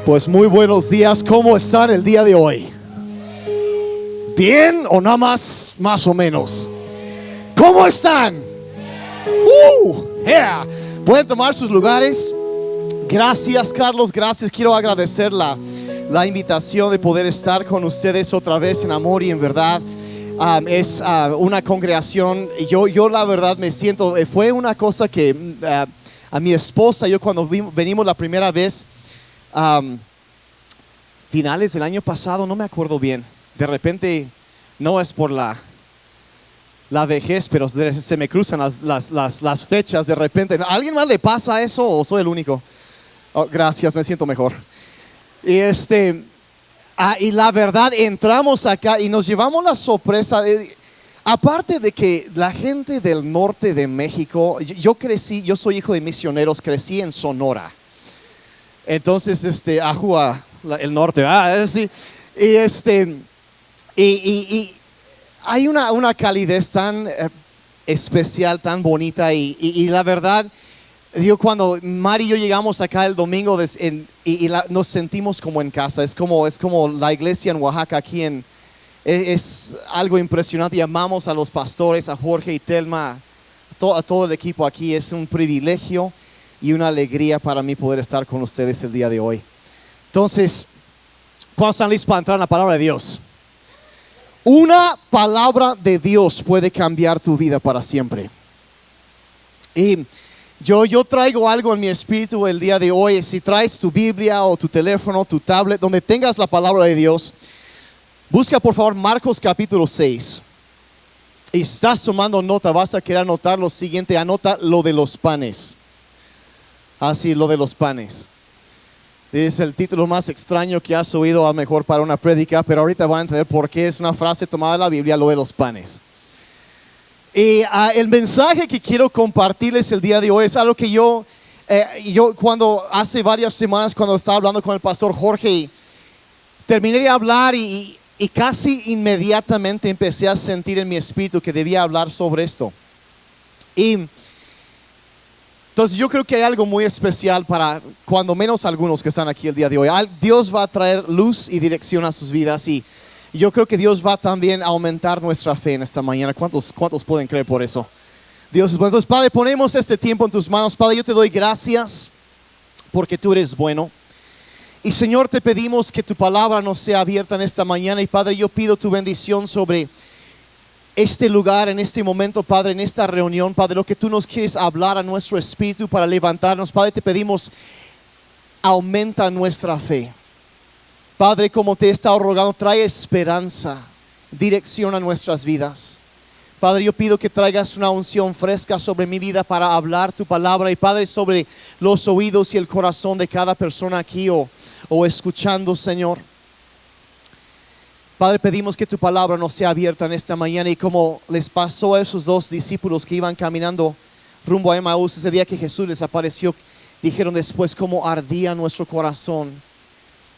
Pues muy buenos días, ¿cómo están el día de hoy? ¿Bien o nada más o menos? ¿Cómo están? Yeah. Pueden tomar sus lugares. Gracias, Carlos, gracias. Quiero agradecer la invitación de poder estar con ustedes otra vez en amor y en verdad. Es una congregación. Yo la verdad me siento, fue una cosa que a mi esposa, yo cuando venimos la primera vez, finales del año pasado, no me acuerdo bien. De repente, no es por la vejez, pero se me cruzan las fechas de repente. ¿A alguien más le pasa eso o soy el único? Oh, gracias, me siento mejor. Y la verdad, entramos acá y nos llevamos la sorpresa. Aparte de que la gente del norte de México, yo soy hijo de misioneros, crecí en Sonora. Entonces, el norte, sí. Y hay una calidez tan especial, tan bonita. Y la verdad, cuando Mari y yo llegamos acá el domingo nos sentimos como en casa. Es como la iglesia en Oaxaca aquí es algo impresionante. Y amamos a los pastores, a Jorge y Telma, a todo el equipo aquí. Es un privilegio y una alegría para mí poder estar con ustedes el día de hoy. Entonces, ¿cuántos están listos para entrar en la palabra de Dios? Una palabra de Dios puede cambiar tu vida para siempre. Y yo traigo algo en mi espíritu el día de hoy. Si traes tu Biblia o tu teléfono, tu tablet, donde tengas la palabra de Dios, busca por favor Marcos capítulo 6. Y si estás tomando nota, vas a querer anotar lo siguiente. Anota lo de los panes. Así, lo de los panes. Es el título más extraño que has oído a mejor para una prédica, pero ahorita van a entender por qué es una frase tomada de la Biblia, lo de los panes. Y el mensaje que quiero compartirles el día de hoy es algo que yo cuando hace varias semanas, cuando estaba hablando con el pastor Jorge, terminé de hablar y casi inmediatamente empecé a sentir en mi espíritu que debía hablar sobre esto. Entonces yo creo que hay algo muy especial para cuando menos algunos que están aquí el día de hoy. Dios va a traer luz y dirección a sus vidas y yo creo que Dios va también a aumentar nuestra fe en esta mañana. ¿Cuántos pueden creer por eso? Dios es bueno. Entonces, Padre, ponemos este tiempo en tus manos. Padre, yo te doy gracias porque tú eres bueno. Y Señor, te pedimos que tu palabra nos sea abierta en esta mañana. Y Padre, yo pido tu bendición sobre este lugar, en este momento, Padre, en esta reunión, Padre, lo que tú nos quieres hablar a nuestro espíritu para levantarnos, Padre, te pedimos, aumenta nuestra fe. Padre, como te he estado rogando, trae esperanza, dirección a nuestras vidas. Padre, yo pido que traigas una unción fresca sobre mi vida para hablar tu palabra y Padre, sobre los oídos y el corazón de cada persona aquí o escuchando, Señor. Padre, pedimos que tu palabra nos sea abierta en esta mañana y como les pasó a esos dos discípulos que iban caminando rumbo a Emaús, ese día que Jesús les apareció, dijeron después cómo ardía nuestro corazón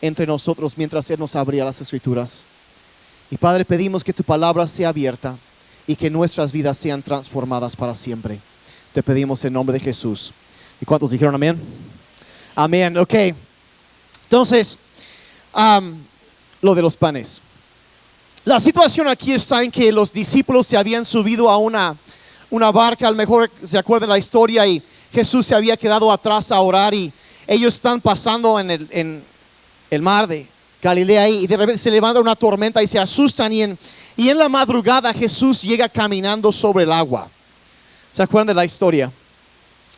entre nosotros mientras Él nos abría las Escrituras. Y Padre, pedimos que tu palabra sea abierta y que nuestras vidas sean transformadas para siempre. Te pedimos en nombre de Jesús. ¿Y cuántos dijeron amén? Amén, ok. Entonces, lo de los panes. La situación aquí está en que los discípulos se habían subido a una barca, a lo mejor se acuerdan la historia, y Jesús se había quedado atrás a orar y ellos están pasando en el mar de Galilea y de repente se levanta una tormenta y se asustan y en la madrugada Jesús llega caminando sobre el agua. ¿Se acuerdan de la historia?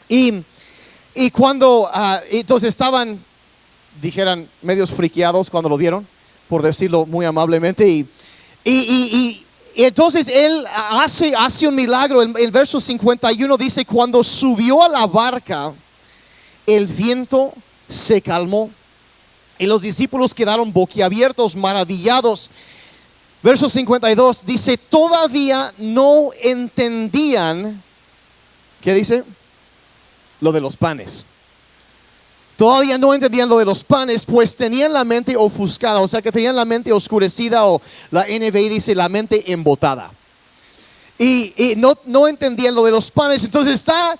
Y cuando entonces estaban, dijeran, medios friqueados cuando lo vieron, por decirlo muy amablemente, y entonces él hace un milagro. El verso 51 dice: cuando subió a la barca, el viento se calmó y los discípulos quedaron boquiabiertos, maravillados. Verso 52 dice: todavía no entendían, ¿qué dice? Lo de los panes. Todavía no entendían lo de los panes, pues tenían la mente ofuscada, o sea que tenían la mente oscurecida, o la NBI dice la mente embotada. Y no entendían lo de los panes. Entonces está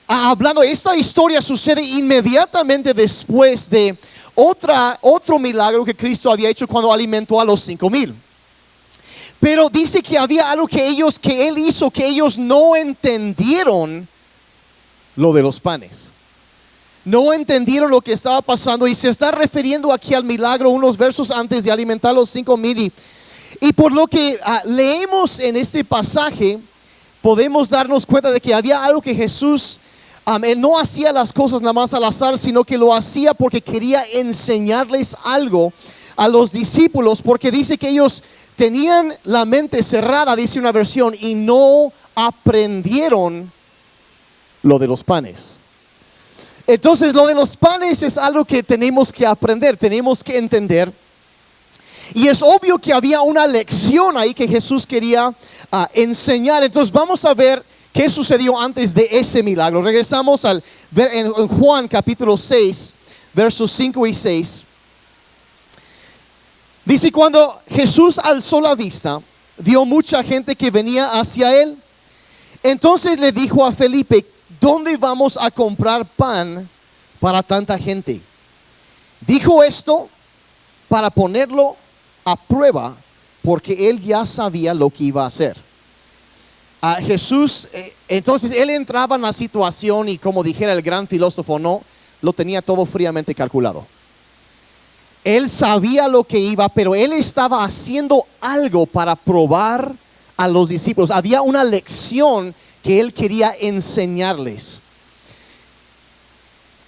hablando, esta historia sucede inmediatamente después de otro milagro que Cristo había hecho cuando alimentó a los 5,000. Pero dice que había algo que Él hizo, que ellos no entendieron lo de los panes. No entendieron lo que estaba pasando y se está refiriendo aquí al milagro unos versos antes de alimentar a los 5,000. Y por lo que leemos en este pasaje, podemos darnos cuenta de que había algo que Jesús, Él no hacía las cosas nada más al azar, sino que lo hacía porque quería enseñarles algo a los discípulos, porque dice que ellos tenían la mente cerrada, dice una versión, y no aprendieron lo de los panes. Entonces lo de los panes es algo que tenemos que aprender, tenemos que entender. Y es obvio que había una lección ahí que Jesús quería enseñar. Entonces vamos a ver qué sucedió antes de ese milagro. Regresamos en Juan capítulo 6, versos 5 y 6. Dice: cuando Jesús alzó la vista, vio mucha gente que venía hacia él. Entonces le dijo a Felipe: ¿dónde vamos a comprar pan para tanta gente? Dijo esto para ponerlo a prueba, porque él ya sabía lo que iba a hacer. Jesús, entonces él entraba en la situación y, como dijera el gran filósofo, no lo tenía todo fríamente calculado. Él sabía lo que iba, pero él estaba haciendo algo para probar a los discípulos. Había una lección que él quería enseñarles.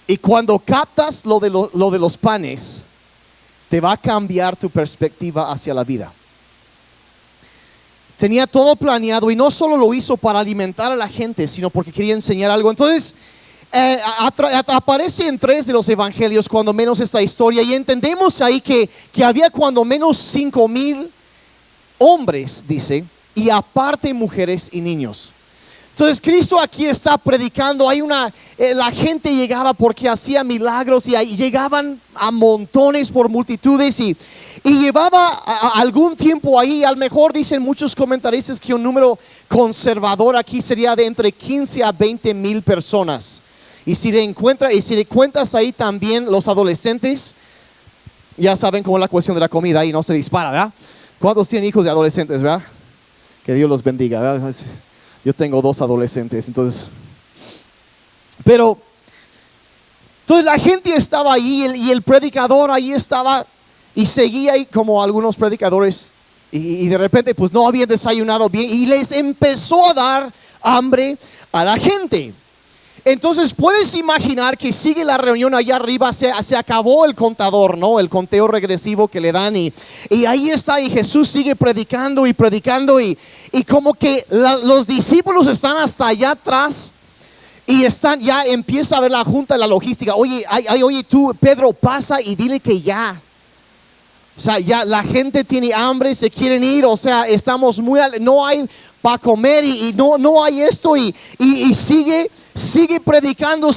Y cuando captas lo de los panes, te va a cambiar tu perspectiva hacia la vida. Tenía todo planeado y no solo lo hizo para alimentar a la gente, sino porque quería enseñar algo. Entonces aparece en 3 de los evangelios cuando menos esta historia, y entendemos ahí que había cuando menos 5,000 hombres, dice, y aparte mujeres y niños. Entonces Cristo aquí está predicando. La gente llegaba porque hacía milagros, y ahí llegaban a montones por multitudes, y llevaba algún tiempo ahí. A lo mejor dicen muchos comentaristas que un número conservador aquí sería de entre 15 a 20 mil personas. Y si le cuentas ahí también los adolescentes, ya saben cómo es la cuestión de la comida ahí no se dispara, ¿verdad? ¿Cuántos tienen hijos de adolescentes, verdad? Que Dios los bendiga, ¿verdad? Yo tengo 2 adolescentes, entonces la gente estaba ahí, y el predicador ahí estaba y seguía ahí como algunos predicadores, y de repente pues no habían desayunado bien y les empezó a dar hambre a la gente. Entonces puedes imaginar que sigue la reunión allá arriba, se acabó el contador, ¿no? El conteo regresivo que le dan, y ahí está, y Jesús sigue predicando y predicando, y como que los discípulos están hasta allá atrás, y ya empieza a ver la junta de la logística. Oye, tú, Pedro, pasa y dile que ya. O sea, ya la gente tiene hambre, se quieren ir, o sea, estamos no hay para comer, y no hay esto, y sigue predicando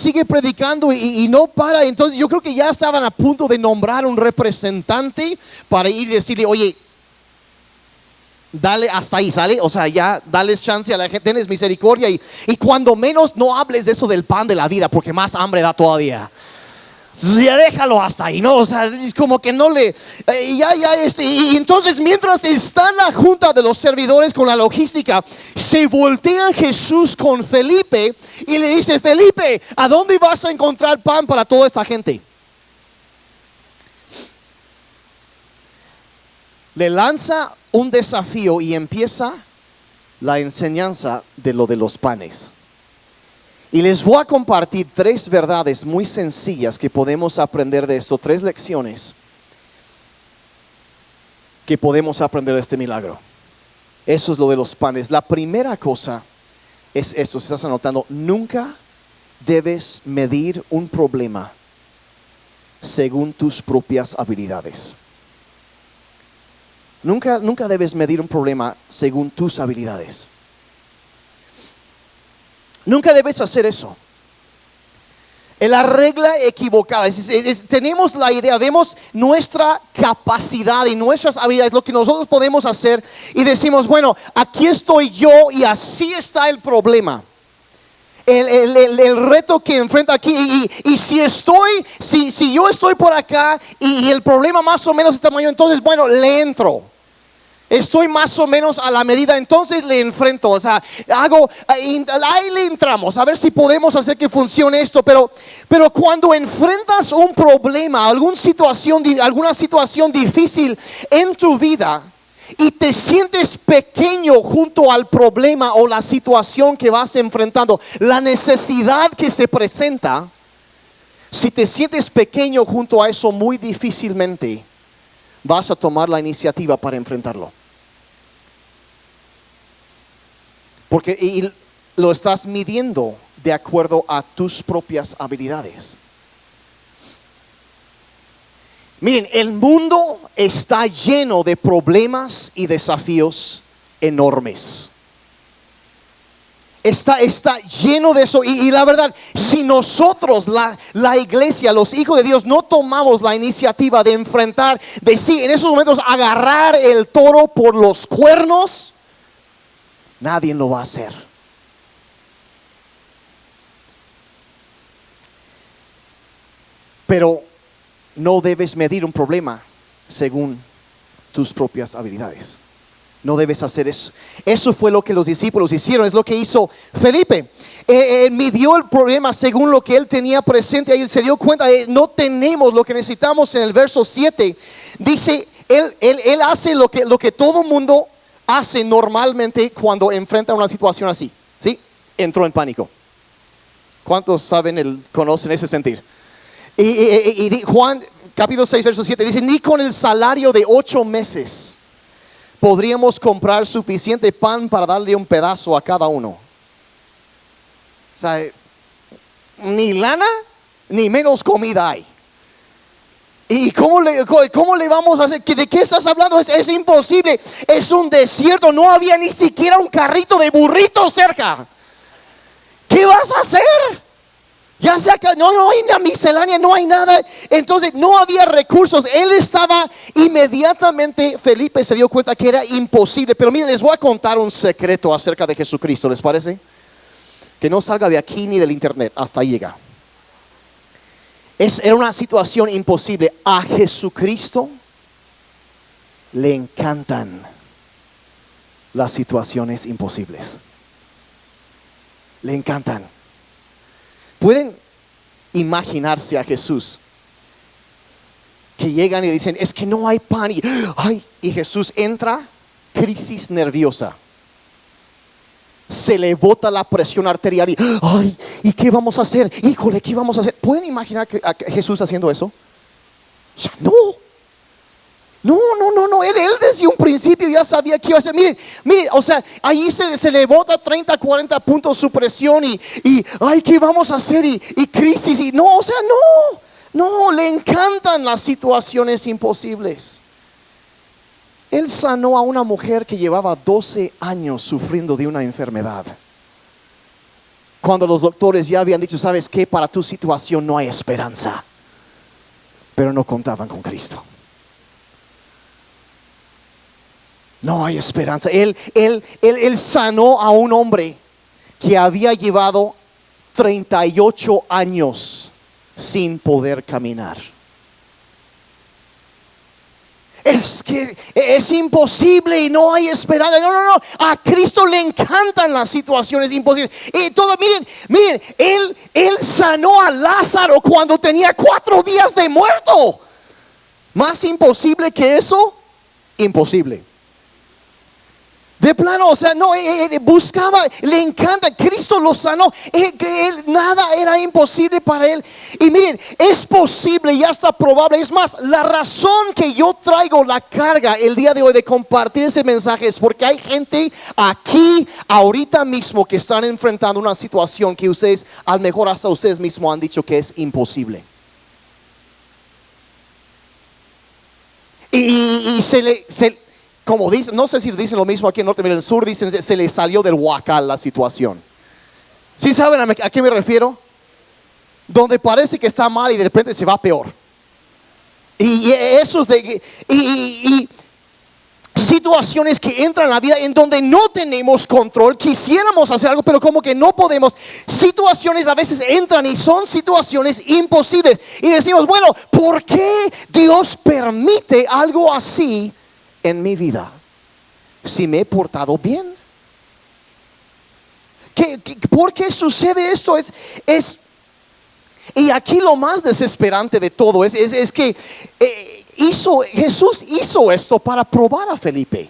y no para. Entonces yo creo que ya estaban a punto de nombrar un representante para ir y decirle: oye, dale hasta ahí, ¿sale? O sea, ya dales chance a la gente, tienes misericordia, y cuando menos no hables de eso del pan de la vida, porque más hambre da todavía. Ya déjalo hasta ahí, ¿no? O sea, es como que no le y entonces mientras está en la junta de los servidores con la logística, se voltea Jesús con Felipe y le dice: Felipe, ¿a dónde vas a encontrar pan para toda esta gente? Le lanza un desafío y empieza la enseñanza de lo de los panes. Y les voy a compartir 3 verdades muy sencillas que podemos aprender de esto, 3 lecciones que podemos aprender de este milagro. Eso es lo de los panes. La primera cosa es esto, si estás anotando: nunca debes medir un problema según tus propias habilidades. Nunca debes medir un problema según tus habilidades. Nunca debes hacer eso. Es la regla equivocada. Tenemos la idea, vemos nuestra capacidad y nuestras habilidades, lo que nosotros podemos hacer, y decimos: bueno, aquí estoy yo y así está el problema. el reto que enfrenta aquí. Y si yo estoy por acá y el problema más o menos es tamaño, entonces bueno, le entro. Estoy más o menos a la medida, entonces le enfrento. O sea, ahí le entramos, a ver si podemos hacer que funcione esto. Pero cuando enfrentas un problema, alguna situación difícil en tu vida, y te sientes pequeño junto al problema o la situación que vas enfrentando, la necesidad que se presenta, si te sientes pequeño junto a eso, muy difícilmente vas a tomar la iniciativa para enfrentarlo. Porque lo estás midiendo de acuerdo a tus propias habilidades. Miren, el mundo está lleno de problemas y desafíos enormes. Está lleno de eso. Y la verdad, si nosotros, la iglesia, los hijos de Dios, no tomamos la iniciativa de enfrentar, de sí, en esos momentos agarrar el toro por los cuernos, nadie lo va a hacer. Pero no debes medir un problema según tus propias habilidades. No debes hacer eso. Eso fue lo que los discípulos hicieron. Es lo que hizo Felipe. Midió el problema según lo que él tenía presente. Ahí se dio cuenta, no tenemos lo que necesitamos. En el verso 7 dice, él hace lo que todo mundo hace normalmente cuando enfrenta una situación así. ¿Sí? Entró en pánico. ¿Cuántos conocen ese sentir? Y Juan capítulo 6 verso 7 dice, ni con el salario de 8 meses podríamos comprar suficiente pan para darle un pedazo a cada uno. O sea, ni lana ni menos comida hay. ¿Y cómo le vamos a hacer? ¿De qué estás hablando? Es imposible. Es un desierto. No había ni siquiera un carrito de burritos cerca. ¿Qué vas a hacer? Ya sea que no hay una miscelánea, no hay nada. Entonces no había recursos. Él estaba inmediatamente, Felipe se dio cuenta que era imposible. Pero miren, les voy a contar un secreto acerca de Jesucristo, ¿les parece? Que no salga de aquí ni del internet, hasta ahí llega. Era una situación imposible. A Jesucristo le encantan las situaciones imposibles. Le encantan. Pueden imaginarse a Jesús que llegan y dicen, es que no hay pan. Y Jesús entra, crisis nerviosa. Se le bota la presión arterial ¿y qué vamos a hacer? Híjole, ¿qué vamos a hacer? ¿Pueden imaginar a Jesús haciendo eso? O sea, no. Él desde un principio ya sabía qué iba a hacer. Miren, o sea, ahí se le bota 30, 40 puntos su presión y ¿qué vamos a hacer? Y crisis, no, le encantan las situaciones imposibles. Él sanó a una mujer que llevaba 12 años sufriendo de una enfermedad. Cuando los doctores ya habían dicho, ¿sabes qué? Para tu situación no hay esperanza. Pero no contaban con Cristo. No hay esperanza. Él sanó a un hombre que había llevado 38 años sin poder caminar. Es que es imposible y no hay esperanza. No. A Cristo le encantan las situaciones imposibles. Y todo, miren, Él sanó a Lázaro cuando tenía 4 días de muerto. Más imposible que eso, imposible. De plano, o sea, no, buscaba, le encanta, Cristo lo sanó, nada era imposible para él. Y miren, es posible, ya está probable. Es más, la razón que yo traigo la carga el día de hoy de compartir ese mensaje es porque hay gente aquí, ahorita mismo, que están enfrentando una situación que ustedes, a lo mejor hasta ustedes mismos han dicho que es imposible. Y como dicen, no sé si dicen lo mismo aquí en Norte, en el sur dicen, se le salió del huacal la situación. ¿Sí saben a qué me refiero? Donde parece que está mal y de repente se va peor. Y eso es y situaciones que entran en la vida en donde no tenemos control. Quisiéramos hacer algo, pero como que no podemos. Situaciones a veces entran y son situaciones imposibles. Y decimos, bueno, ¿por qué Dios permite algo así en mi vida? Si me he portado bien. ¿Por qué sucede esto? Y aquí lo más desesperante de todo es que Jesús hizo esto para probar a Felipe.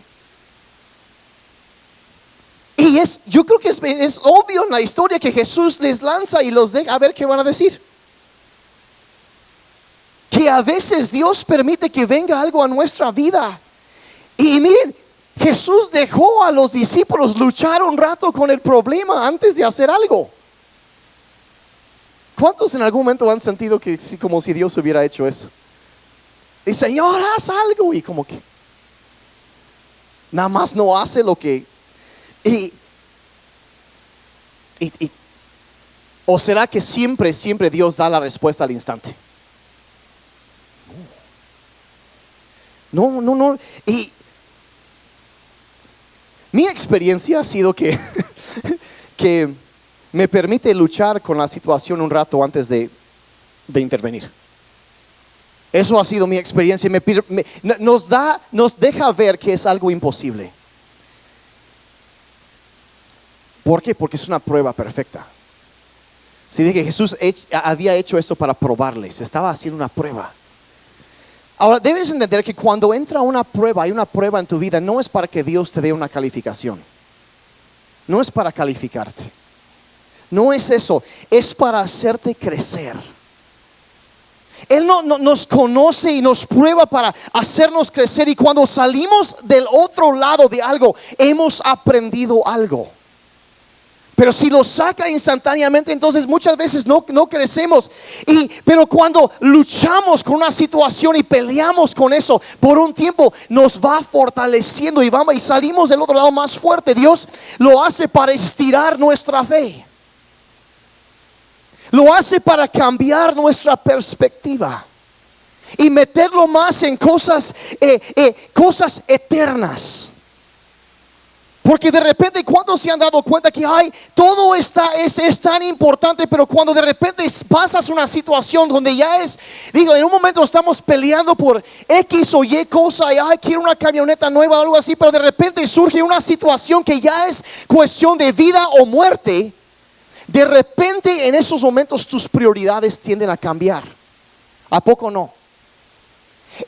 Y yo creo que es obvio en la historia que Jesús les lanza y los deja a ver qué van a decir. Que a veces Dios permite que venga algo a nuestra vida. Y miren, Jesús dejó a los discípulos luchar un rato con el problema antes de hacer algo. ¿Cuántos en algún momento han sentido que como si Dios hubiera hecho eso? Y Señor, haz algo. Y como que nada más no hace lo que... ¿O será que siempre Dios da la respuesta al instante? No. Y mi experiencia ha sido que me permite luchar con la situación un rato antes de intervenir. Eso ha sido mi experiencia. Nos deja ver que es algo imposible. ¿Por qué? Porque es una prueba perfecta. Si dije que Jesús había hecho esto para probarles, estaba haciendo una prueba. Ahora debes entender que cuando entra una prueba, hay una prueba en tu vida, no es para que Dios te dé una calificación. No es para calificarte. No es eso, es para hacerte crecer. Él nos conoce y nos prueba para hacernos crecer. Y cuando salimos del otro lado de algo, hemos aprendido algo. Pero si lo saca instantáneamente, entonces muchas veces no crecemos. Pero cuando luchamos con una situación y peleamos con eso, por un tiempo nos va fortaleciendo y salimos del otro lado más fuerte. Dios lo hace para estirar nuestra fe. Lo hace para cambiar nuestra perspectiva y meterlo más en cosas eternas. Porque de repente, cuando se han dado cuenta que todo es tan importante, pero cuando de repente pasas una situación donde en un momento estamos peleando por X o Y cosa y quiero una camioneta nueva o algo así, pero de repente surge una situación que ya es cuestión de vida o muerte. De repente en esos momentos tus prioridades tienden a cambiar. ¿A poco no?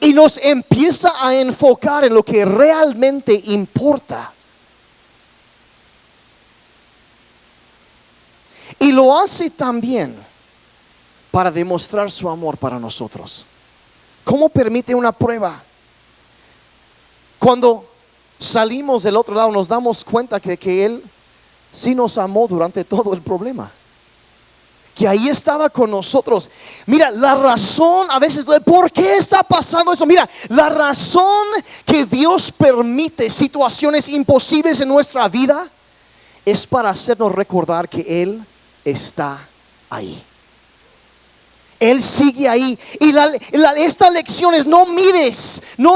Y nos empieza a enfocar en lo que realmente importa. Y lo hace también para demostrar su amor para nosotros. ¿Cómo permite una prueba? Cuando salimos del otro lado nos damos cuenta que Él sí nos amó durante todo el problema. Que ahí estaba con nosotros. Mira, la razón a veces, ¿por qué está pasando eso? Mira, la razón que Dios permite situaciones imposibles en nuestra vida es para hacernos recordar que Él está ahí. Él sigue ahí. Y esta lección es: no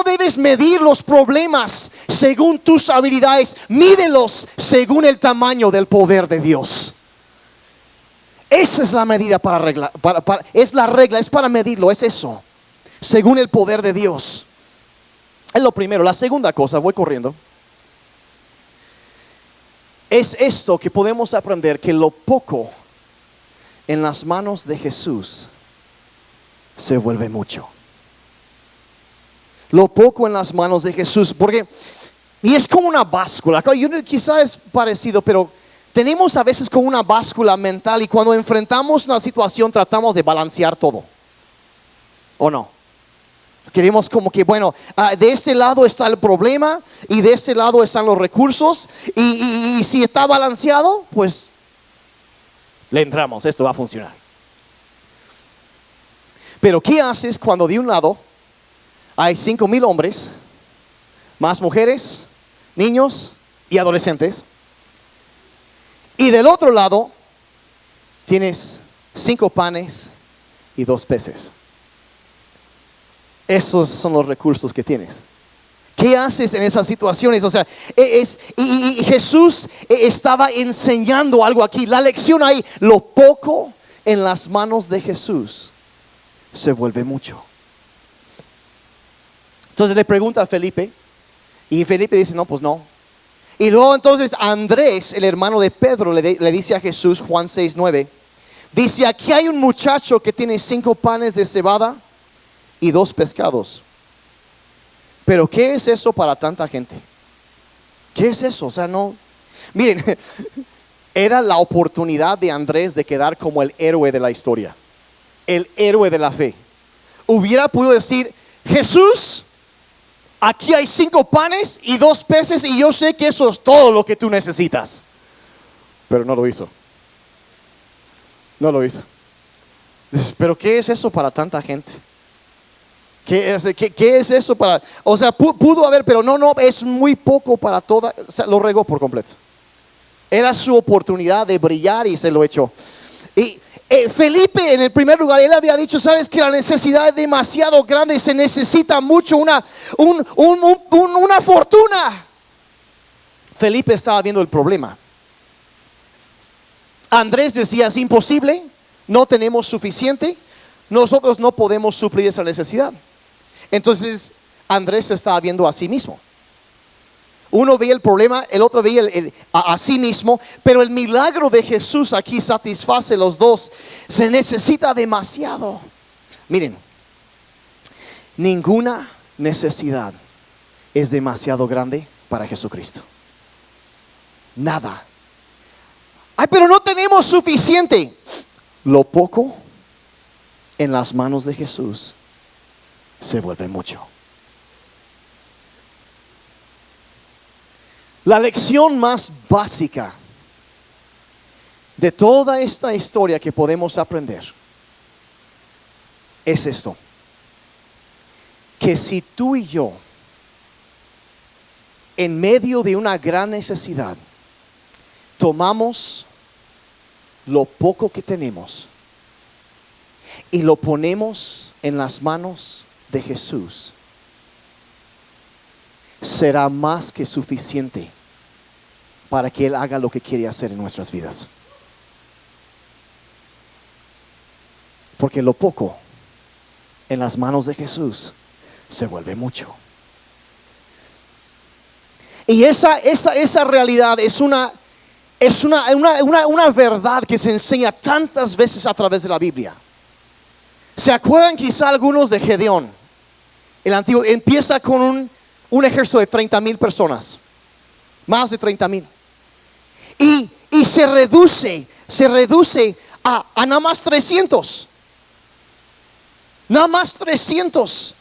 debes medir los problemas según tus habilidades, mídelos según el tamaño del poder de Dios. Esa es la medida para arreglar, es la regla, es para medirlo, es eso, según el poder de Dios. Es lo primero. La segunda cosa, voy corriendo, es esto que podemos aprender: que lo poco en las manos de Jesús se vuelve mucho. Lo poco en las manos de Jesús, y es como una báscula. Quizás es parecido, pero tenemos a veces como una báscula mental, y cuando enfrentamos una situación tratamos de balancear todo, ¿o no? Queremos como que, de este lado está el problema y de este lado están los recursos, y si está balanceado, pues le entramos, esto va a funcionar. Pero ¿qué haces cuando de un lado hay 5,000 hombres, más mujeres, niños y adolescentes, y del otro lado tienes 5 panes y 2 peces? Esos son los recursos que tienes. ¿Qué haces en esas situaciones? O sea, y Jesús estaba enseñando algo aquí. La lección ahí, lo poco en las manos de Jesús se vuelve mucho. Entonces le pregunta a Felipe, y Felipe dice, no, pues no. Y luego entonces Andrés, el hermano de Pedro, le dice a Jesús, Juan 6:9, dice, aquí hay un muchacho que tiene 5 panes de cebada y 2 pescados. Pero ¿qué es eso para tanta gente? ¿Qué es eso? O sea, no. Miren, era la oportunidad de Andrés de quedar como el héroe de la historia, el héroe de la fe. Hubiera podido decir, Jesús, aquí hay 5 panes y 2 peces y yo sé que eso es todo lo que tú necesitas. Pero no lo hizo. No lo hizo. Dices, pero ¿qué es eso para tanta gente? ¿Qué es eso para? O sea, pudo haber, pero no, es muy poco para toda. O sea, lo regó por completo. Era su oportunidad de brillar y se lo echó. Y Felipe, en el primer lugar, él había dicho, sabes que la necesidad es demasiado grande, se necesita mucho, una fortuna. Felipe estaba viendo el problema. Andrés decía, es imposible, no tenemos suficiente, nosotros no podemos suplir esa necesidad. Entonces Andrés se estaba viendo a sí mismo. Uno veía el problema, el otro veía a sí mismo, pero el milagro de Jesús aquí satisface los dos. Se necesita demasiado. Miren, ninguna necesidad es demasiado grande para Jesucristo. Nada. Ay, pero no tenemos suficiente. Lo poco en las manos de Jesús se vuelve mucho. La lección más básica de toda esta historia que podemos aprender es esto: que si tú y yo, en medio de una gran necesidad, tomamos lo poco que tenemos y lo ponemos en las manos de Jesús, será más que suficiente para que Él haga lo que quiere hacer en nuestras vidas. Porque lo poco en las manos de Jesús se vuelve mucho. Y esa realidad es una verdad que se enseña tantas veces a través de la Biblia. ¿Se acuerdan quizá algunos de Gedeón? El antiguo empieza con un ejército de 30,000 personas, más de 30,000, y se reduce a nada más 300, nada más 300,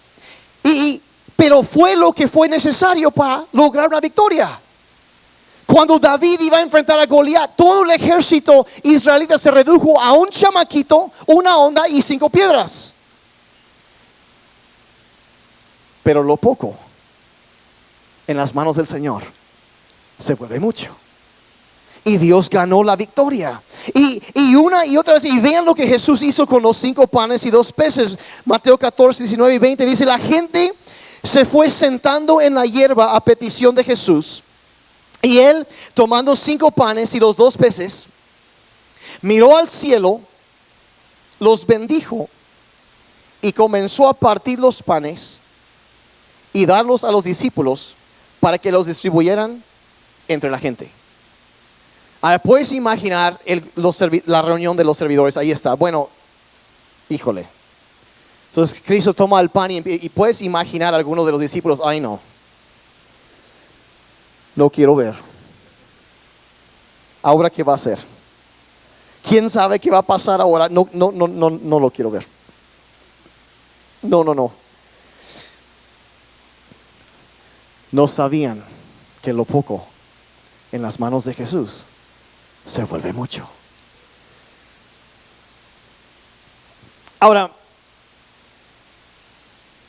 pero fue lo que fue necesario para lograr una victoria. Cuando David iba a enfrentar a Goliat, todo el ejército israelita se redujo a un chamaquito, una onda y 5 piedras. Pero lo poco en las manos del Señor se vuelve mucho. Y Dios ganó la victoria. Y una y otra vez, y vean lo que Jesús hizo con los 5 panes y 2 peces. Mateo 14, 19 y 20 dice, la gente se fue sentando en la hierba a petición de Jesús. Y él, tomando 5 panes y los 2 peces, miró al cielo, los bendijo y comenzó a partir los panes y darlos a los discípulos para que los distribuyeran entre la gente. Ahora puedes imaginar la reunión de los servidores. Ahí está. Bueno, híjole. Entonces Cristo toma el pan y puedes imaginar a algunos de los discípulos. Ay, no quiero ver. Ahora qué va a hacer. ¿Quién sabe qué va a pasar ahora? No lo quiero ver. No. No sabían que lo poco en las manos de Jesús se vuelve mucho. Ahora,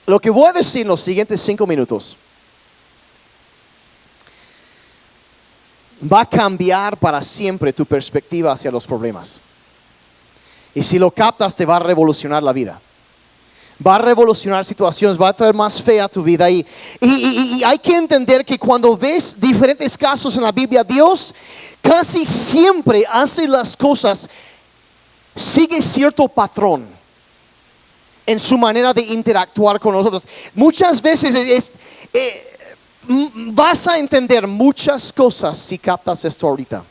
lo que voy a decir en los siguientes 5 minutos va a cambiar para siempre tu perspectiva hacia los problemas. Y si lo captas, te va a revolucionar la vida. Va a revolucionar situaciones, va a traer más fe a tu vida. Y hay que entender que cuando ves diferentes casos en la Biblia, Dios casi siempre hace las cosas, sigue cierto patrón en su manera de interactuar con nosotros. Muchas veces vas a entender muchas cosas si captas esto ahorita.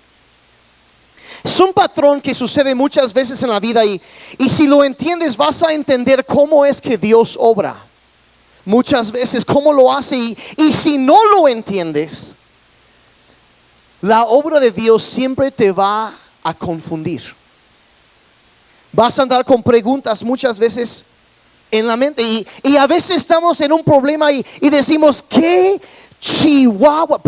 Es un patrón que sucede muchas veces en la vida y si lo entiendes vas a entender cómo es que Dios obra. Muchas veces cómo lo hace y si no lo entiendes, la obra de Dios siempre te va a confundir. Vas a andar con preguntas muchas veces en la mente y a veces estamos en un problema y decimos, ¿qué chihuahua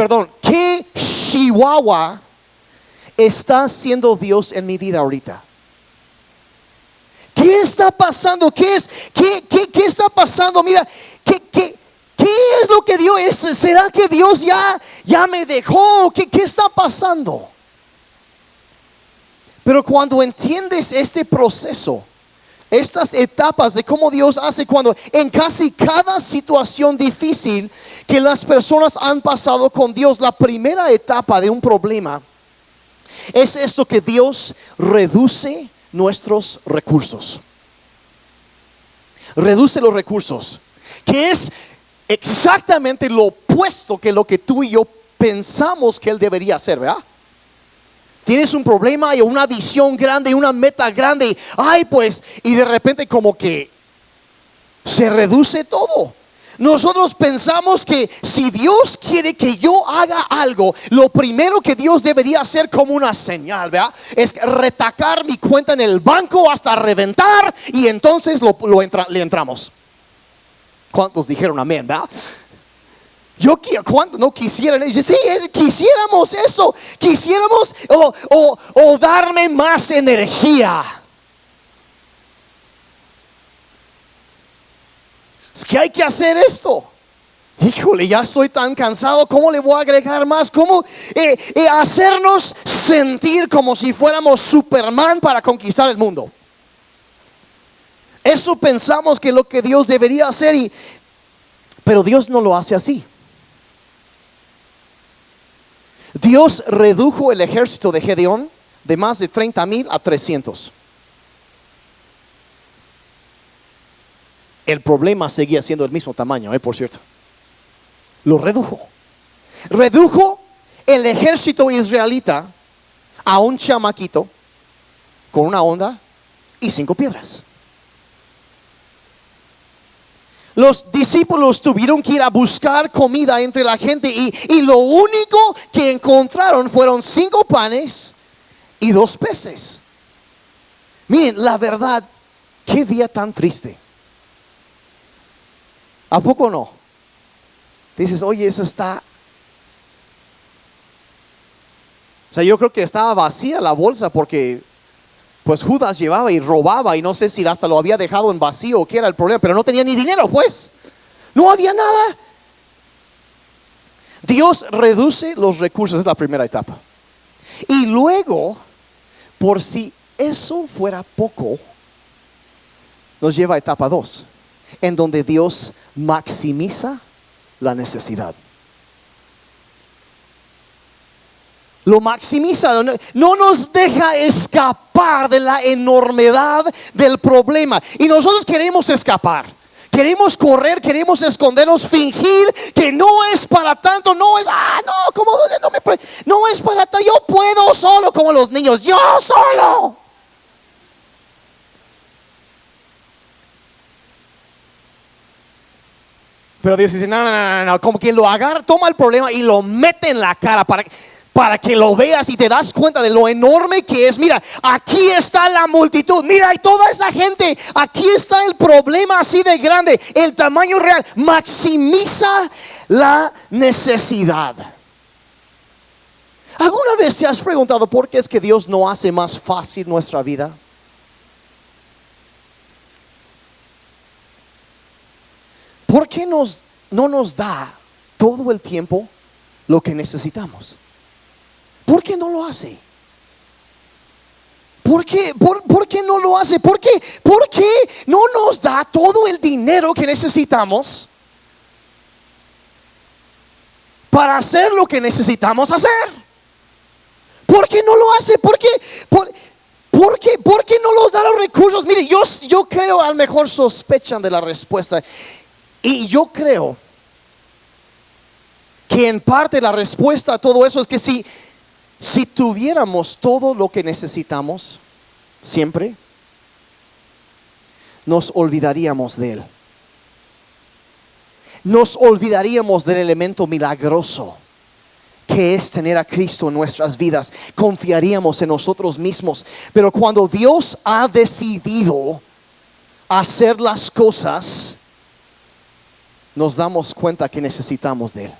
está haciendo Dios en mi vida ahorita? ¿Qué está pasando? ¿Qué está pasando? Mira, ¿qué es lo que Dios es? ¿Será que Dios ya me dejó? ¿Qué está pasando? Pero cuando entiendes este proceso, estas etapas de cómo Dios hace cuando en casi cada situación difícil que las personas han pasado con Dios, la primera etapa de un problema es esto, que Dios reduce nuestros recursos. Reduce los recursos, que es exactamente lo opuesto que lo que tú y yo pensamos que Él debería hacer, ¿verdad? Tienes un problema y una visión grande, una meta grande, y de repente como que se reduce todo. Nosotros pensamos que si Dios quiere que yo haga algo, lo primero que Dios debería hacer como una señal, ¿verdad? Es retacar mi cuenta en el banco hasta reventar y entonces le entramos. ¿Cuántos dijeron amén, verdad? ¿Cuántos no quisieran? Sí, quisiéramos eso. Quisiéramos o darme más energía. Es que hay que hacer esto. Híjole, ya estoy tan cansado. ¿Cómo le voy a agregar más? ¿Cómo hacernos sentir como si fuéramos Superman para conquistar el mundo? Eso pensamos que es lo que Dios debería hacer, pero Dios no lo hace así. Dios redujo el ejército de Gedeón de más de 30,000 a 300. El problema seguía siendo el mismo tamaño, por cierto. Lo redujo. Redujo el ejército israelita a un chamaquito con una honda y 5 piedras. Los discípulos tuvieron que ir a buscar comida entre la gente y lo único que encontraron fueron 5 panes y 2 peces. Miren, la verdad, qué día tan triste. ¿A poco no? Dices, oye, eso está... O sea, yo creo que estaba vacía la bolsa porque pues Judas llevaba y robaba y no sé si hasta lo había dejado en vacío o qué era el problema, pero no tenía ni dinero, pues. No había nada. Dios reduce los recursos, es la primera etapa. Y luego, por si eso fuera poco, nos lleva a etapa 2, en donde Dios maximiza la necesidad. Lo maximiza, no nos deja escapar de la enormidad del problema. Y nosotros queremos escapar, queremos correr, queremos escondernos, fingir que no es para tanto, no es, no es para tanto, yo puedo solo, como los niños, yo solo. Pero Dios dice, no, como que lo agarra, toma el problema y lo mete en la cara para que lo veas y te das cuenta de lo enorme que es. Mira, aquí está la multitud, mira, hay toda esa gente, aquí está el problema así de grande, el tamaño real. Maximiza la necesidad. ¿Alguna vez te has preguntado por qué es que Dios no hace más fácil nuestra vida? ¿Por qué no nos da todo el tiempo lo que necesitamos? ¿Por qué no lo hace? ¿Por qué no lo hace? ¿Por qué no nos da todo el dinero que necesitamos para hacer lo que necesitamos hacer? ¿Por qué no lo hace? ¿Por qué no nos da los recursos? Mire, yo creo, a lo mejor sospechan de la respuesta. Y yo creo que en parte la respuesta a todo eso es que si tuviéramos todo lo que necesitamos siempre, nos olvidaríamos de Él. Nos olvidaríamos del elemento milagroso que es tener a Cristo en nuestras vidas. Confiaríamos en nosotros mismos. Pero cuando Dios ha decidido hacer las cosas, nos damos cuenta que necesitamos de Él.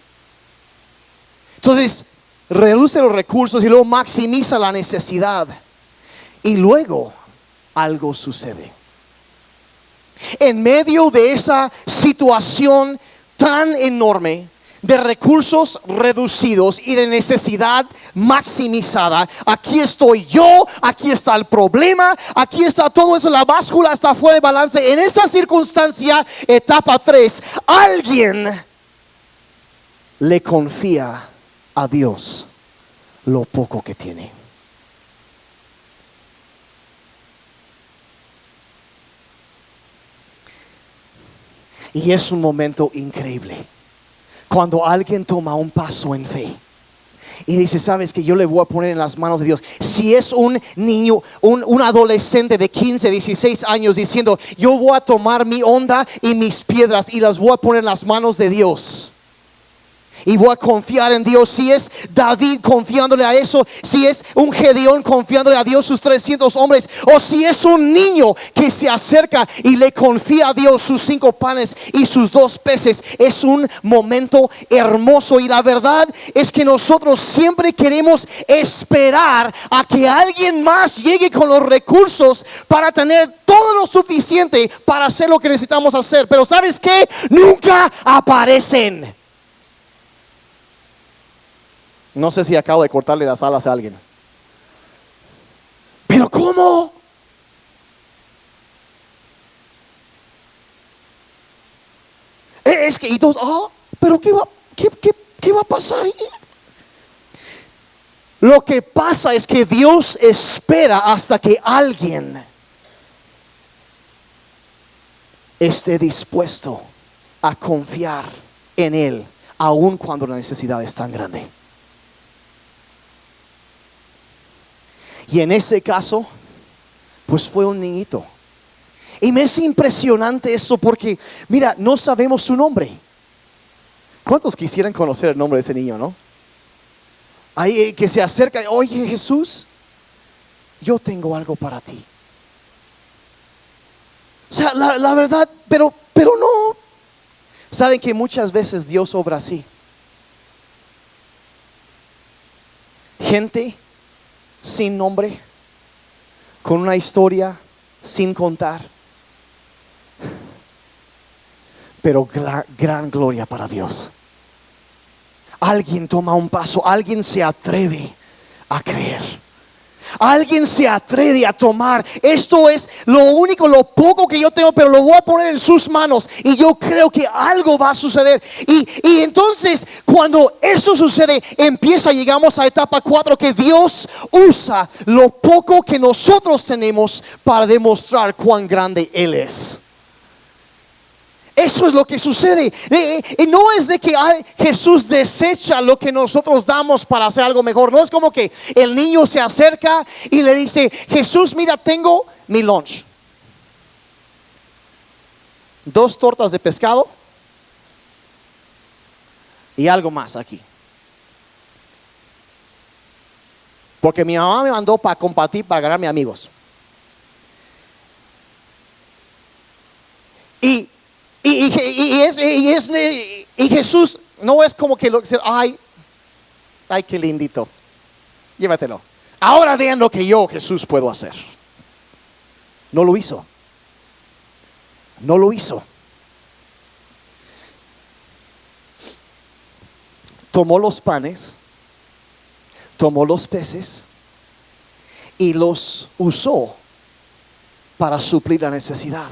Entonces, reduce los recursos y luego maximiza la necesidad. Y luego algo sucede. En medio de esa situación tan enorme de recursos reducidos y de necesidad maximizada, aquí estoy yo, aquí está el problema, aquí está todo eso, la báscula está fuera de balance. En esa circunstancia, etapa 3, alguien le confía a Dios lo poco que tiene. Y es un momento increíble cuando alguien toma un paso en fe y dice: sabes que yo le voy a poner en las manos de Dios. Si es un niño, un adolescente de 15, 16 años diciendo: yo voy a tomar mi onda y mis piedras y las voy a poner en las manos de Dios y voy a confiar en Dios. Si es David confiándole a eso, si es un Gedeón confiándole a Dios sus 300 hombres, o si es un niño que se acerca y le confía a Dios sus 5 panes y sus 2 peces, es un momento hermoso. Y la verdad es que nosotros siempre queremos esperar a que alguien más llegue con los recursos para tener todo lo suficiente para hacer lo que necesitamos hacer. Pero ¿sabes qué? Nunca aparecen. No sé si acabo de cortarle las alas a alguien. ¿Pero cómo? Es que y todos, pero ¿qué va a pasar ahí? Lo que pasa es que Dios espera hasta que alguien esté dispuesto a confiar en Él, aun cuando la necesidad es tan grande. Y en ese caso, pues fue un niñito. Y me es impresionante eso porque, mira, no sabemos su nombre. ¿Cuántos quisieran conocer el nombre de ese niño, no? Ahí que se acerca: oye, Jesús, yo tengo algo para ti. O sea, la verdad, pero no. Saben que muchas veces Dios obra así. Gente sin nombre, con una historia sin contar, pero gran gloria para Dios. Alguien toma un paso, alguien se atreve a creer, alguien se atreve a tomar. Esto es lo único, lo poco que yo tengo, pero lo voy a poner en sus manos y yo creo que algo va a suceder. Y entonces cuando eso sucede, llegamos a etapa 4, que Dios usa lo poco que nosotros tenemos para demostrar cuán grande Él es. Eso es lo que sucede. No es de que Jesús desecha lo que nosotros damos para hacer algo mejor. No es como que el niño se acerca y le dice: Jesús, mira, tengo mi lunch. 2 tortas de pescado y algo más aquí. Porque mi mamá me mandó para compartir, para ganarme amigos. Y Jesús no es como que ay, qué lindito, llévatelo. Ahora vean lo que yo, Jesús, puedo hacer. No lo hizo. No lo hizo. Tomó los panes, tomó los peces y los usó para suplir la necesidad.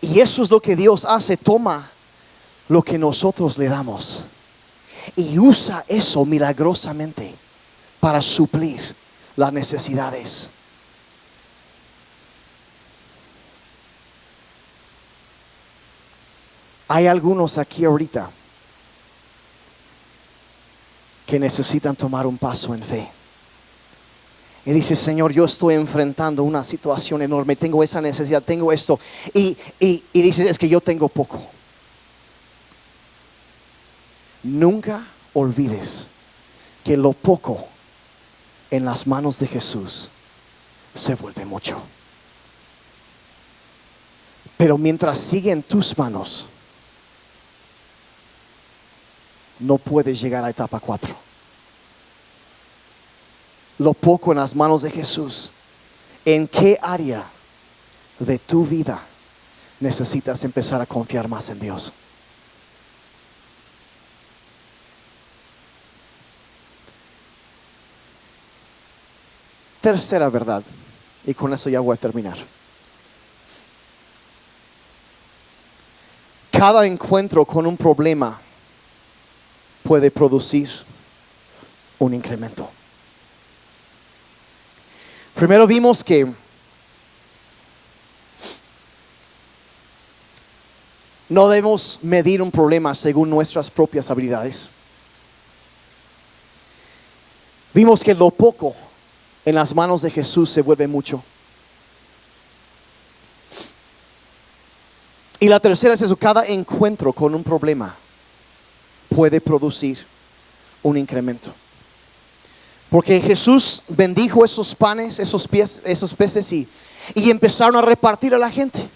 Y eso es lo que Dios hace. Toma lo que nosotros le damos y usa eso milagrosamente para suplir las necesidades. Hay algunos aquí ahorita que necesitan tomar un paso en fe. Y dice: Señor, yo estoy enfrentando una situación enorme, tengo esa necesidad, tengo esto. Y dice: es que yo tengo poco. Nunca olvides que lo poco en las manos de Jesús se vuelve mucho. Pero mientras sigue en tus manos, no puedes llegar a etapa 4. Lo poco en las manos de Jesús. ¿En qué área de tu vida necesitas empezar a confiar más en Dios? Tercera verdad, y con eso ya voy a terminar. Cada encuentro con un problema puede producir un incremento. Primero vimos que no debemos medir un problema según nuestras propias habilidades. Vimos que lo poco en las manos de Jesús se vuelve mucho. Y la tercera es eso: cada encuentro con un problema puede producir un incremento. Porque Jesús bendijo esos panes, esos peces y empezaron a repartir a la gente.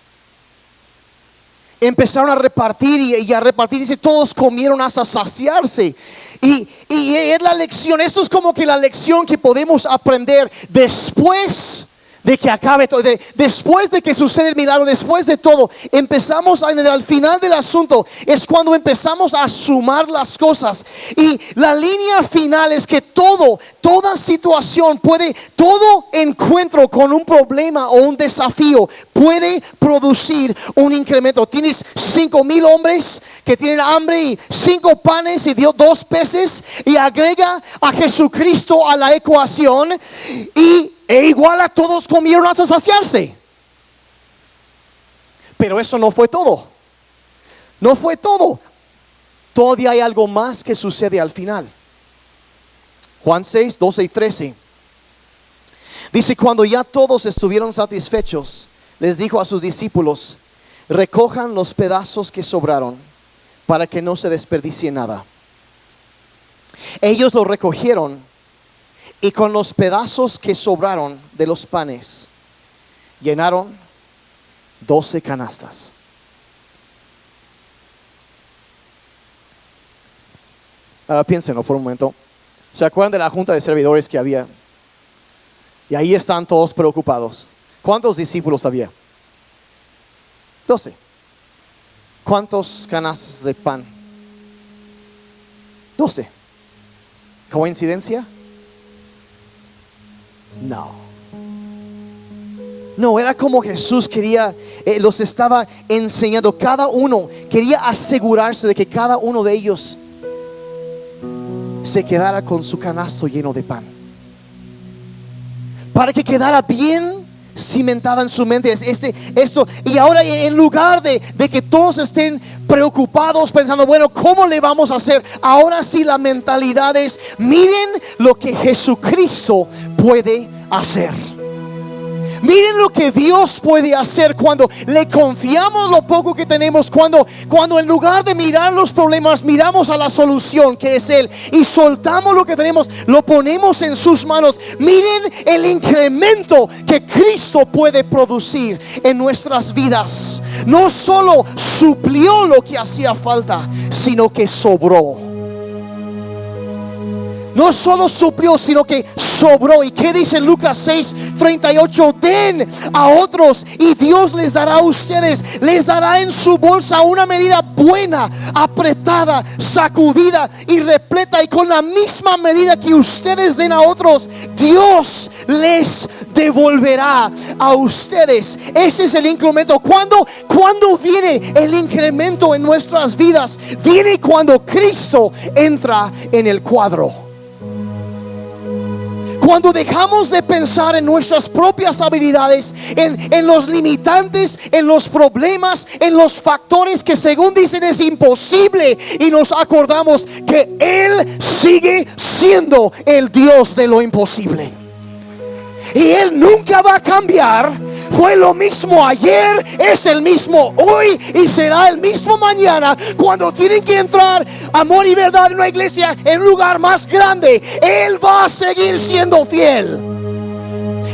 Empezaron a repartir y a repartir. Dice: todos comieron hasta saciarse. Y es la lección. Esto es como que la lección que podemos aprender después de que acabe todo, después de que sucede el milagro, después de todo. Empezamos al final del asunto es cuando empezamos a sumar las cosas. Y la línea final es que toda situación todo encuentro con un problema o un desafío puede producir un incremento. Tienes 5,000 hombres que tienen hambre y 5 panes y dio 2 peces, y agrega a Jesucristo a la ecuación e igual a todos comieron hasta saciarse. Pero eso no fue todo. No fue todo. Todavía hay algo más que sucede al final. Juan 6, 12 y 13. Dice: cuando ya todos estuvieron satisfechos, les dijo a sus discípulos: recojan los pedazos que sobraron, para que no se desperdicie nada. Ellos lo recogieron, y con los pedazos que sobraron de los panes, llenaron 12 canastas. Ahora piénsenlo por un momento. ¿Se acuerdan de la junta de servidores que había? Y ahí están todos preocupados. ¿Cuántos discípulos había? 12. ¿Cuántos canastas de pan? 12. ¿Coincidencia? No, era como Jesús quería, los estaba enseñando. Cada uno quería asegurarse de que cada uno de ellos se quedara con su canasto lleno de pan, para que quedara bien cimentada en su mente esto. Y ahora, en lugar de que todos estén preocupados pensando: bueno, ¿cómo le vamos a hacer? Ahora sí la mentalidad es: miren lo que Jesucristo puede hacer. Miren lo que Dios puede hacer cuando le confiamos lo poco que tenemos, cuando en lugar de mirar los problemas, miramos a la solución, que es Él, y soltamos lo que tenemos, lo ponemos en sus manos. Miren el incremento que Cristo puede producir en nuestras vidas. No solo suplió lo que hacía falta, sino que sobró. No solo suplió, sino que sobró. ¿Y qué dice Lucas 6:38? Den a otros y Dios les dará a ustedes. Les dará en su bolsa una medida buena, apretada, sacudida y repleta. Y con la misma medida que ustedes den a otros, Dios les devolverá a ustedes. Ese es el incremento. ¿Cuándo viene el incremento en nuestras vidas? Viene cuando Cristo entra en el cuadro. Cuando dejamos de pensar en nuestras propias habilidades, en los limitantes, en los problemas, en los factores que según dicen es imposible, y nos acordamos que Él sigue siendo el Dios de lo imposible. Y Él nunca va a cambiar. Fue lo mismo ayer, es el mismo hoy y será el mismo mañana. Cuando tienen que entrar amor y verdad en una iglesia, en un lugar más grande, Él va a seguir siendo fiel.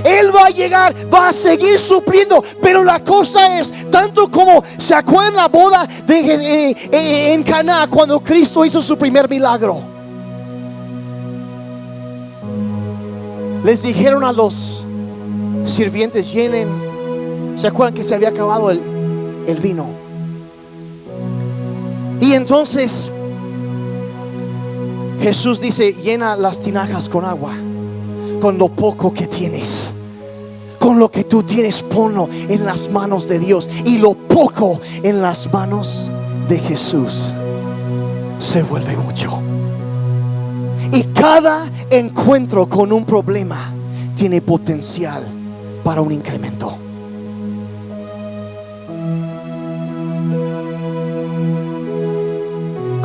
Él va a llegar, va a seguir supliendo. Pero la cosa es, tanto como se acuerdan la boda en Caná, cuando Cristo hizo su primer milagro, les dijeron a los sirvientes: llenen. ¿Se acuerdan que se había acabado el vino? Y entonces Jesús dice: llena las tinajas con agua, con lo poco que tienes. Con lo que tú tienes, ponlo en las manos de Dios. Y lo poco en las manos de Jesús se vuelve mucho. Y cada encuentro con un problema tiene potencial para un incremento.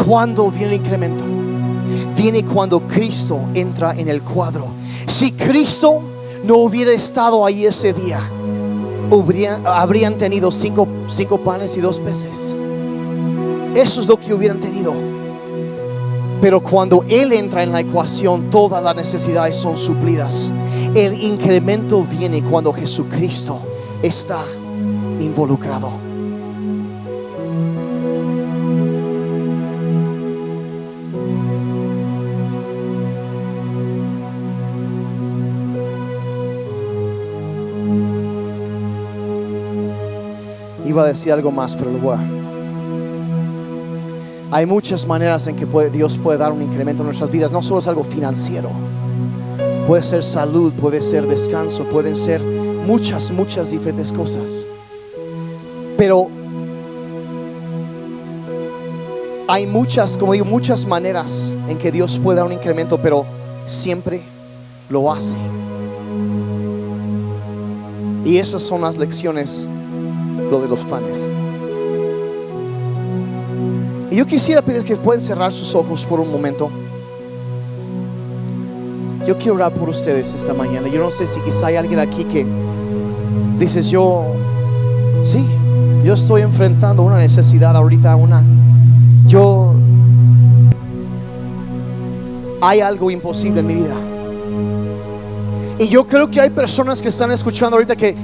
¿Cuándo viene el incremento? Viene cuando Cristo entra en el cuadro. Si Cristo no hubiera estado ahí ese día, habrían tenido cinco panes y 2 peces. Eso es lo que hubieran tenido. Pero cuando Él entra en la ecuación, todas las necesidades son suplidas. El incremento viene cuando Jesucristo está involucrado. Iba a decir algo más, pero lo voy a... Hay muchas maneras en que Dios puede dar un incremento en nuestras vidas. No solo es algo financiero. Puede ser salud, puede ser descanso, pueden ser muchas diferentes cosas. Pero hay muchas maneras en que Dios puede dar un incremento, pero siempre lo hace. Y esas son las lecciones, lo de los panes. Y yo quisiera pedirles que pueden cerrar sus ojos por un momento. Yo quiero orar por ustedes esta mañana. Yo no sé si quizá hay alguien aquí que dices: yo estoy enfrentando una necesidad ahorita, hay algo imposible en mi vida. Y yo creo que hay personas que están escuchando ahorita que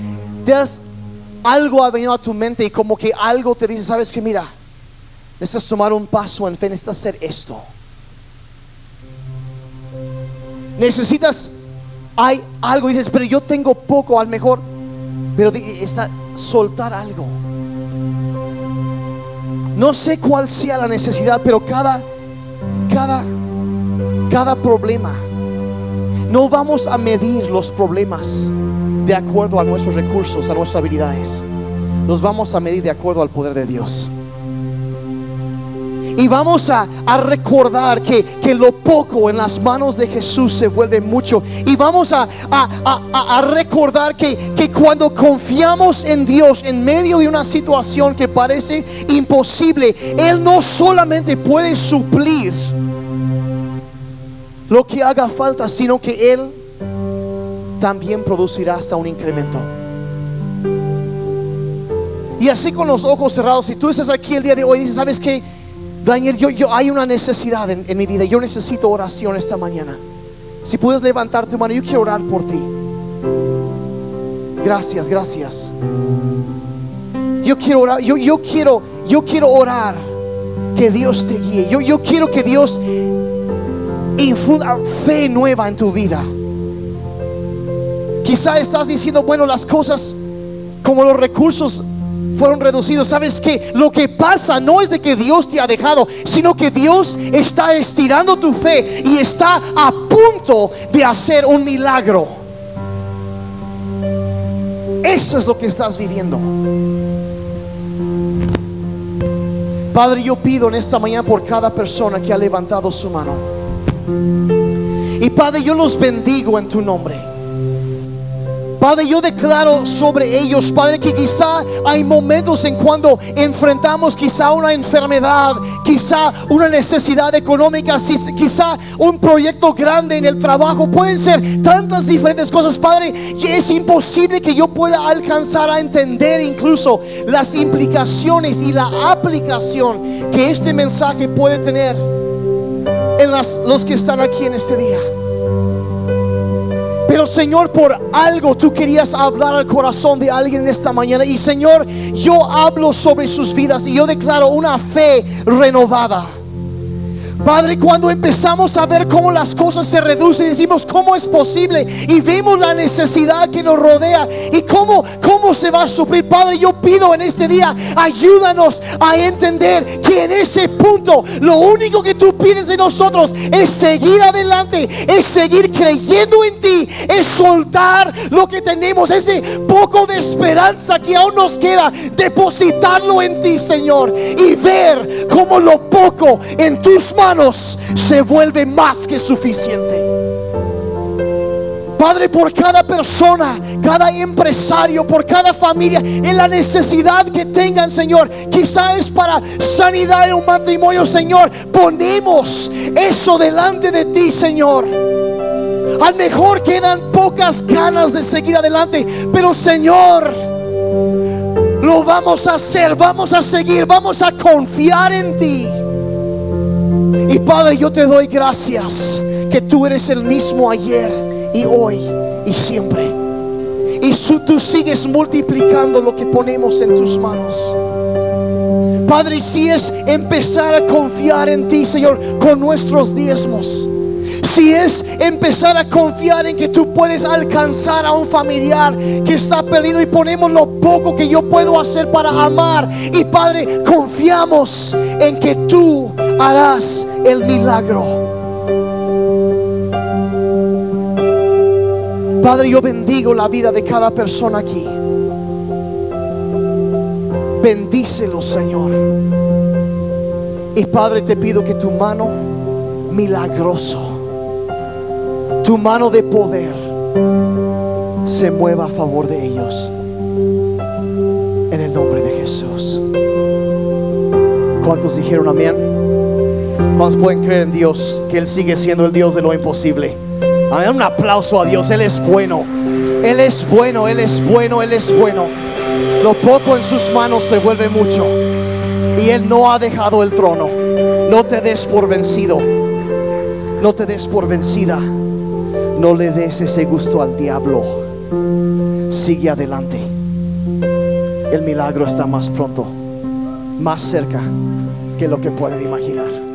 algo ha venido a tu mente y como que algo te dice: sabes que mira, necesitas tomar un paso en fe, necesitas hacer esto. Hay algo, dices: pero yo tengo poco, a lo mejor, pero soltar algo. No sé cuál sea la necesidad, pero cada problema, no vamos a medir los problemas de acuerdo a nuestros recursos, a nuestras habilidades. Los vamos a medir de acuerdo al poder de Dios. Y vamos a recordar que lo poco en las manos de Jesús se vuelve mucho. Y vamos a recordar que cuando confiamos en Dios en medio de una situación que parece imposible, Él no solamente puede suplir lo que haga falta, sino que Él también producirá hasta un incremento. Y así, con los ojos cerrados, si tú estás aquí el día de hoy y dices: ¿sabes qué, Daniel? Yo hay una necesidad en mi vida. Yo necesito oración esta mañana. Si puedes levantar tu mano, yo quiero orar por ti. Gracias. Yo quiero orar. Yo quiero orar que Dios te guíe. Yo quiero que Dios infunda fe nueva en tu vida. Quizá estás diciendo, bueno, las cosas, como los recursos fueron reducidos. Sabes que lo que pasa no es de que Dios te ha dejado, sino que Dios está estirando tu fe y está a punto de hacer un milagro. Eso es lo que estás viviendo. Padre, yo pido en esta mañana por cada persona que ha levantado su mano. Y Padre, yo los bendigo en tu nombre. Padre, yo declaro sobre ellos, Padre, que quizá hay momentos en cuando enfrentamos quizá una enfermedad, quizá una necesidad económica, quizá un proyecto grande en el trabajo. Pueden ser tantas diferentes cosas, Padre, que es imposible que yo pueda alcanzar a entender incluso las implicaciones y la aplicación que este mensaje puede tener en los que están aquí en este día. Pero Señor, por algo tú querías hablar al corazón de alguien en esta mañana. Y Señor, yo hablo sobre sus vidas y yo declaro una fe renovada. Padre, cuando empezamos a ver cómo las cosas se reducen, decimos, ¿cómo es posible? Y vemos la necesidad que nos rodea y cómo se va a suplir. Padre, yo pido en este día, ayúdanos a entender que en ese punto lo único que tú pides de nosotros es seguir adelante, es seguir creyendo en ti, es soltar lo que tenemos, ese poco de esperanza que aún nos queda, depositarlo en ti, Señor, y ver cómo lo poco en tus manos se vuelve más que suficiente. Padre, por cada persona, cada empresario, por cada familia, en la necesidad que tengan, Señor, quizá es para sanidad en un matrimonio, Señor, ponemos eso delante de ti, Señor. A lo mejor quedan pocas ganas de seguir adelante, pero Señor, lo vamos a hacer, vamos a seguir, vamos a confiar en ti. Y Padre, yo te doy gracias que tú eres el mismo ayer y hoy y siempre. Y tú sigues multiplicando lo que ponemos en tus manos. Padre, si es empezar a confiar en ti, Señor, con nuestros diezmos, si es empezar a confiar en que tú puedes alcanzar a un familiar que está perdido y ponemos lo poco que yo puedo hacer para amar. Y Padre, confiamos en que tú harás el milagro. Padre, yo bendigo la vida de cada persona aquí. Bendícelo, Señor. Y Padre, te pido que tu mano milagroso, tu mano de poder se mueva a favor de ellos, en el nombre de Jesús. ¿Cuántos dijeron amén? ¿Cuántos pueden creer en Dios, que Él sigue siendo el Dios de lo imposible? Amén. Un aplauso a Dios. Él es bueno, Él es bueno, Él es bueno, Él es bueno. Lo poco en sus manos se vuelve mucho, y Él no ha dejado el trono. No te des por vencido, no te des por vencida. No le des ese gusto al diablo. Sigue adelante. El milagro está más pronto, más cerca que lo que pueden imaginar.